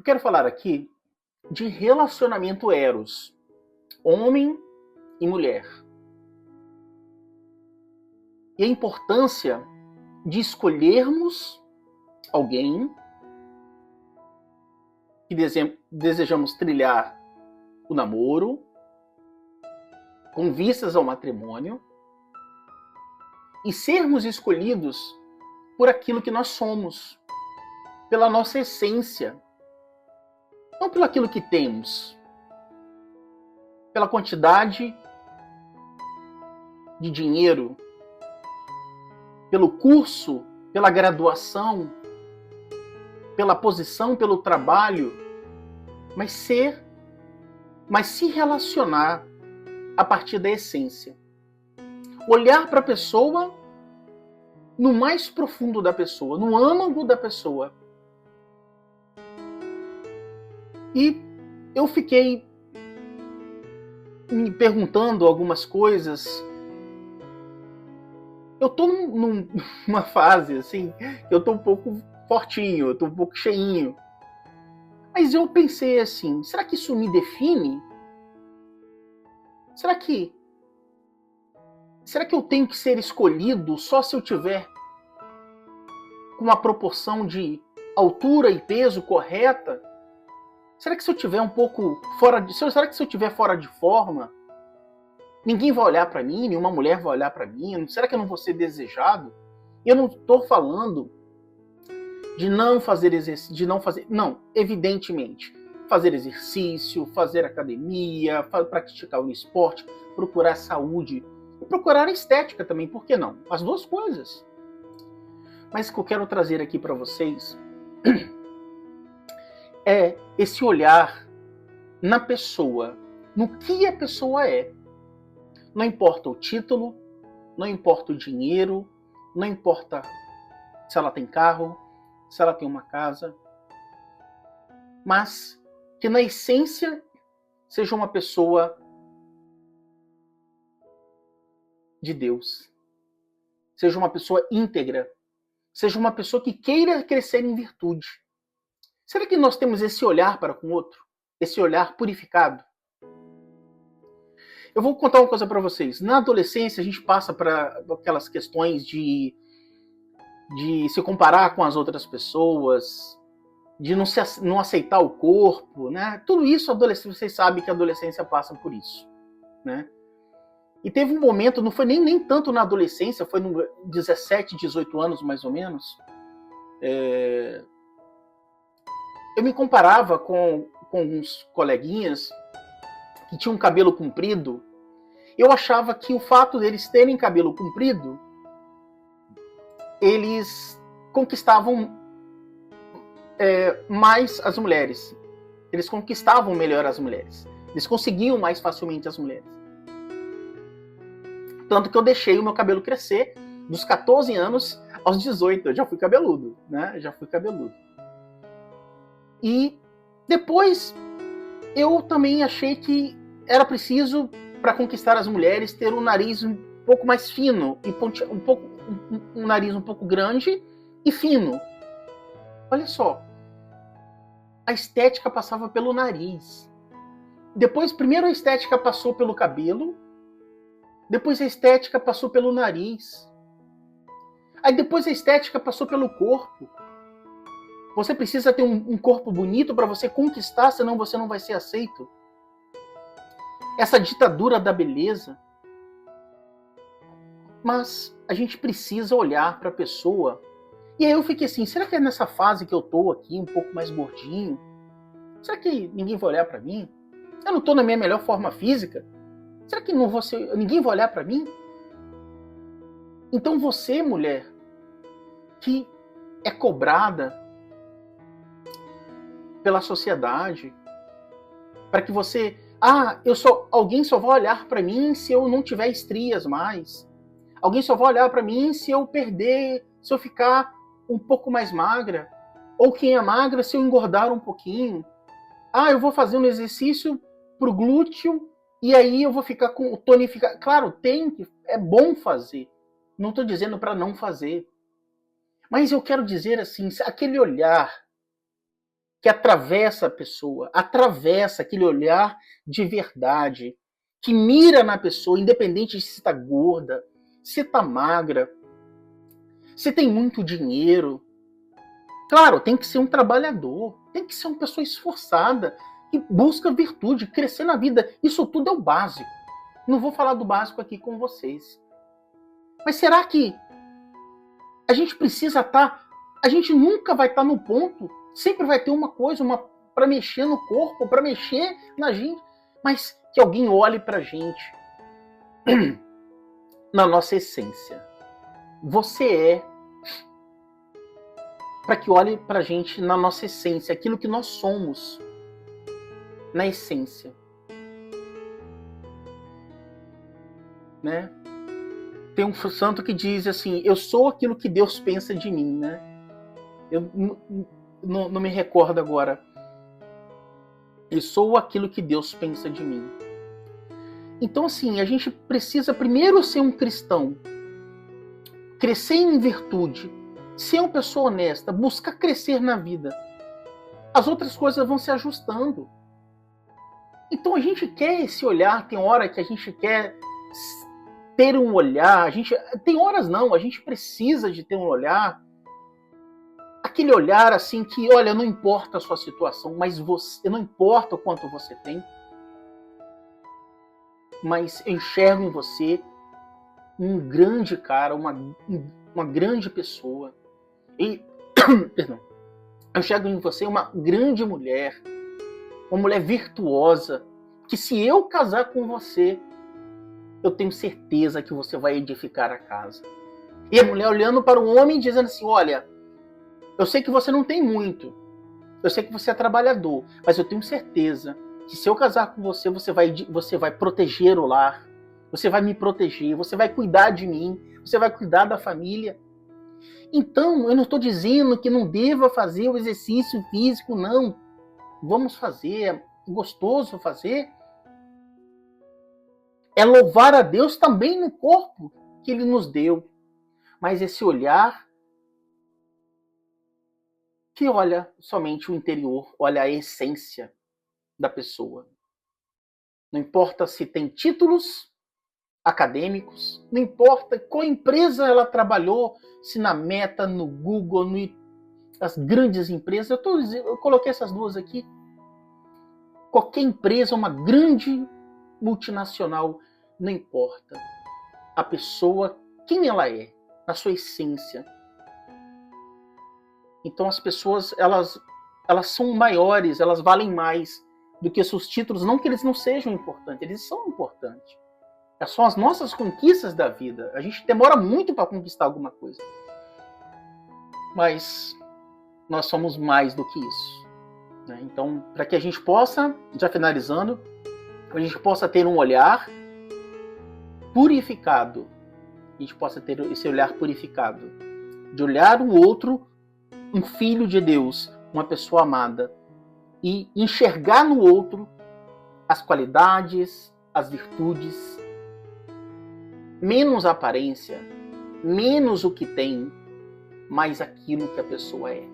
Eu quero falar aqui de relacionamento eros, homem e mulher. E a importância de escolhermos alguém que desejamos trilhar o namoro, com vistas ao matrimônio, e sermos escolhidos por aquilo que nós somos, pela nossa essência, não pelo aquilo que temos, pela quantidade de dinheiro, pelo curso, pela graduação, pela posição, pelo trabalho, mas se relacionar a partir da essência. Olhar para a pessoa no mais profundo da pessoa, no âmago da pessoa. E eu fiquei me perguntando algumas coisas. Eu tô numa fase, assim, que eu tô um pouco fortinho, eu tô um pouco cheinho. Mas eu pensei assim, será que isso me define? Será que eu tenho que ser escolhido só se eu tiver com uma proporção de altura e peso correta? Será que se eu tiver um pouco fora de... Será que se eu tiver fora de forma, ninguém vai olhar para mim, nenhuma mulher vai olhar para mim? Será que eu não vou ser desejado? Eu não estou falando de não fazer exercício, de não fazer... Não, evidentemente. Fazer exercício, fazer academia, praticar o esporte, procurar saúde, e procurar estética também, por que não? As duas coisas. Mas o que eu quero trazer aqui para vocês é esse olhar na pessoa, no que a pessoa é. Não importa o título, não importa o dinheiro, não importa se ela tem carro, se ela tem uma casa, mas que na essência seja uma pessoa de Deus, seja uma pessoa íntegra, seja uma pessoa que queira crescer em virtude. Será que nós temos esse olhar para com o outro? Esse olhar purificado? Eu vou contar uma coisa para vocês. Na adolescência, a gente passa para aquelas questões de se comparar com as outras pessoas, de não aceitar o corpo, né? Tudo isso, vocês sabem que a adolescência passa por isso, né? E teve um momento, não foi nem tanto na adolescência, foi nos 17, 18 anos mais ou menos, eu me comparava com uns coleguinhas que tinham cabelo comprido. Eu achava que o fato deles terem cabelo comprido, eles conquistavam mais as mulheres. Eles conquistavam melhor as mulheres. Eles conseguiam mais facilmente as mulheres. Tanto que eu deixei o meu cabelo crescer dos 14 anos aos 18. Eu já fui cabeludo, né? Já fui cabeludo. E depois eu também achei que era preciso, para conquistar as mulheres, ter um nariz um pouco mais fino e um nariz um pouco grande e fino. Olha só, a estética passava pelo nariz. Depois, primeiro a estética passou pelo cabelo, depois a estética passou pelo nariz. Aí depois a estética passou pelo corpo. Você precisa ter um corpo bonito para você conquistar, senão você não vai ser aceito. Essa ditadura da beleza. Mas a gente precisa olhar para a pessoa. E aí eu fiquei assim, será que é nessa fase que eu tô aqui, um pouco mais gordinho? Será que ninguém vai olhar para mim? Eu não tô na minha melhor forma física? Será que ninguém vai olhar para mim? Então você, mulher, que é cobrada pela sociedade, para que você... alguém só vai olhar para mim se eu não tiver estrias mais. Alguém só vai olhar para mim se eu perder, se eu ficar um pouco mais magra. Ou quem é magra, se eu engordar um pouquinho. Eu vou fazer um exercício pro glúteo e aí eu vou ficar com o tonificado. Claro, é bom fazer. Não estou dizendo para não fazer. Mas eu quero dizer assim, aquele olhar que atravessa a pessoa, atravessa aquele olhar de verdade, que mira na pessoa, independente de se está gorda, se está magra, se tem muito dinheiro. Claro, tem que ser um trabalhador, tem que ser uma pessoa esforçada, que busca virtude, crescer na vida. Isso tudo é o básico. Não vou falar do básico aqui com vocês. Mas será que a gente precisa estar... A gente nunca vai estar no ponto, sempre vai ter uma coisa, para mexer no corpo, para mexer na gente, mas que alguém olhe para a gente na nossa essência. Você é para que olhe para a gente na nossa essência, aquilo que nós somos, na essência. Né? Tem um santo que diz assim, eu sou aquilo que Deus pensa de mim, né? Eu não me recordo agora. Eu sou aquilo que Deus pensa de mim. Então, assim, a gente precisa primeiro ser um cristão, crescer em virtude, ser uma pessoa honesta, buscar crescer na vida. As outras coisas vão se ajustando. Então a gente quer esse olhar, tem hora que a gente quer ter um olhar, tem horas não, a gente precisa de ter um olhar, aquele olhar assim que, olha, não importa a sua situação, mas você, não importa o quanto você tem, mas eu enxergo em você um grande cara, uma grande pessoa. E, perdão, eu enxergo em você uma grande mulher, uma mulher virtuosa, que se eu casar com você, eu tenho certeza que você vai edificar a casa. E a mulher olhando para o homem dizendo assim, olha, eu sei que você não tem muito, eu sei que você é trabalhador, mas eu tenho certeza que se eu casar com você, você vai proteger o lar, você vai me proteger, você vai cuidar de mim, você vai cuidar da família. Então, eu não estou dizendo que não deva fazer o exercício físico, não. Vamos fazer, é gostoso fazer. É louvar a Deus também no corpo que Ele nos deu. Mas esse olhar que olha somente o interior, olha a essência da pessoa. Não importa se tem títulos acadêmicos, não importa qual empresa ela trabalhou, se na Meta, no Google, as grandes empresas, eu coloquei essas duas aqui. Qualquer empresa, uma grande multinacional, não importa. A pessoa, quem ela é, na sua essência. Então as pessoas, elas são maiores, elas valem mais do que seus títulos. Não que eles não sejam importantes, eles são importantes. São as nossas conquistas da vida. A gente demora muito para conquistar alguma coisa. Mas nós somos mais do que isso. Então, para que a gente possa, já finalizando, a gente possa ter um olhar purificado. A gente possa ter esse olhar purificado. De olhar o outro, um filho de Deus, uma pessoa amada. E enxergar no outro as qualidades, as virtudes, menos a aparência, menos o que tem, mais aquilo que a pessoa é.